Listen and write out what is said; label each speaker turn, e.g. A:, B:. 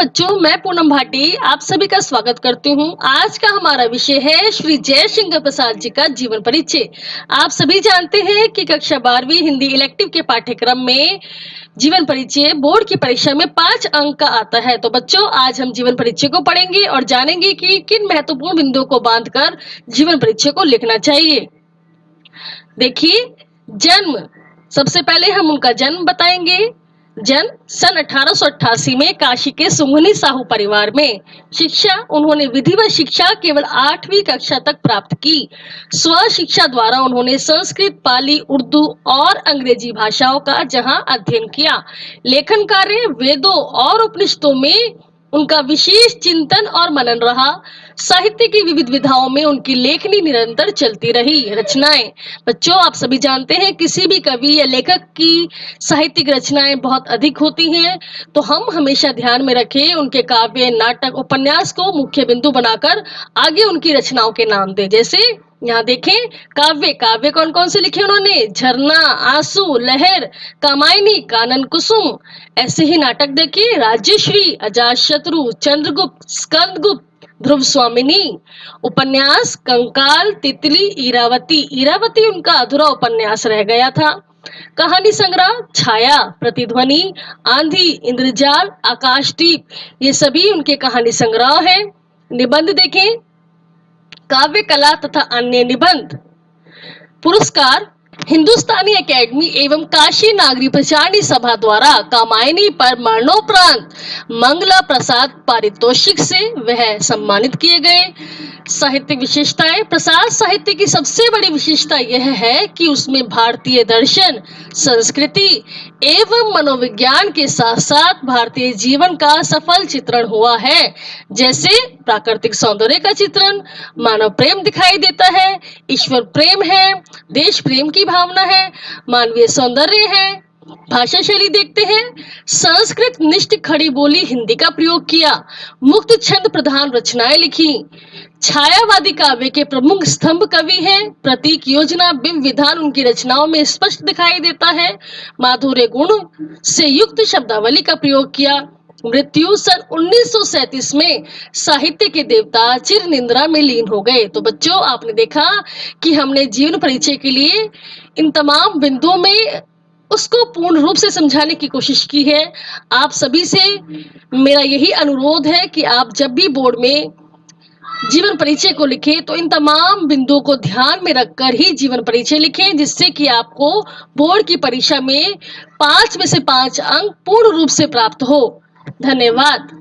A: बच्चों, मैं पूनम भाटी आप सभी का स्वागत करती हूँ। आज का हमारा विषय है श्री जयशंकर प्रसाद जी का जीवन परिचय। आप सभी जानते हैं कि कक्षा 12वीं हिंदी इलेक्टिव के पाठ्यक्रम में जीवन परिचय बोर्ड की परीक्षा में 5 अंक का आता है। तो बच्चों, आज हम जीवन परिचय को पढ़ेंगे और जानेंगे कि किन महत्वपूर्ण बिंदुओं को बांधकर जीवन परिचय को लिखना चाहिए। देखिए, जन्म, सबसे पहले हम उनका जन्म बताएंगे। जन्म सन 1888 में काशी के सुंगनी साहू परिवार में। शिक्षा, उन्होंने विधिवत शिक्षा केवल 8वीं कक्षा तक प्राप्त की। स्व शिक्षा द्वारा उन्होंने संस्कृत, पाली, उर्दू और अंग्रेजी भाषाओं का जहां अध्ययन किया। लेखन कार्य, वेदों और उपनिषदों में उनका विशेष चिंतन और मनन रहा। साहित्य की विविध विधाओं में उनकी लेखनी निरंतर चलती रही। रचनाएं, बच्चों आप सभी जानते हैं किसी भी कवि या लेखक की साहित्यिक रचनाएं बहुत अधिक होती हैं, तो हम हमेशा ध्यान में रखें उनके काव्य, नाटक, उपन्यास को मुख्य बिंदु बनाकर आगे उनकी रचनाओं के नाम दें। जैसे यहाँ देखें, काव्य काव्य कौन कौन से लिखे उन्होंने? झरना, आंसू, लहर, कामायनी, कानन कुसुम। ऐसे ही नाटक देखिए, राज्यश्री, अजातशत्रु, चंद्रगुप्त, स्कंदगुप्त, ध्रुव स्वामिनी। उपन्यास, कंकाल, तितली, इरावती। इरावती उनका अधूरा उपन्यास रह गया था। कहानी संग्रह, छाया, प्रतिध्वनि, आंधी, इंद्रजाल, आकाशदीप, ये सभी उनके कहानी संग्रह हैं। निबंध देखें, काव्य कला तथा अन्य निबंध। पुरस्कार, हिंदुस्तानी एकेडमी एवं काशी नागरी प्रचारणी सभा द्वारा कामायनी पर मरणोपरांत मंगला प्रसाद पारितोषिक से वह सम्मानित किए गए। साहित्यिक विशेषताएं, प्रसाद साहित्य की सबसे बड़ी विशेषता यह है कि उसमें भारतीय दर्शन, संस्कृति एवं मनोविज्ञान के साथ साथ भारतीय जीवन का सफल चित्रण हुआ है। जैसे प्राकृतिक सौंदर्य का चित्रण, मानव प्रेम दिखाई देता है, ईश्वर प्रेम है, देश प्रेम की भावना है, मानवीय सौंदर्य है। भाषा शैली देखते हैं, संस्कृत निष्ठ खड़ी बोली हिंदी का प्रयोग किया, मुक्त छंद प्रधान रचनाएं लिखी। छायावादी काव्य के प्रमुख स्तंभ कवि हैं। प्रतीक, योजना, बिंब विधान उनकी रचनाओं में स्पष्ट दिखाई देता है। माधुर्य गुण से युक्त शब्दावली का प्रयोग किया। मृत्यु सन 1937 में साहित्य के देवता चिर निद्रा में लीन हो गए। तो बच्चों, आपने देखा कि हमने जीवन परिचय के लिए इन तमाम बिंदुओं में उसको पूर्ण रूप से समझाने की कोशिश की है। आप सभी से मेरा यही अनुरोध है कि आप जब भी बोर्ड में जीवन परिचय को लिखें तो इन तमाम बिंदुओं को ध्यान में रखकर ही जीवन परिचय लिखें, जिससे कि आपको बोर्ड की परीक्षा में 5 में से 5 अंक पूर्ण रूप से प्राप्त हो। धन्यवाद।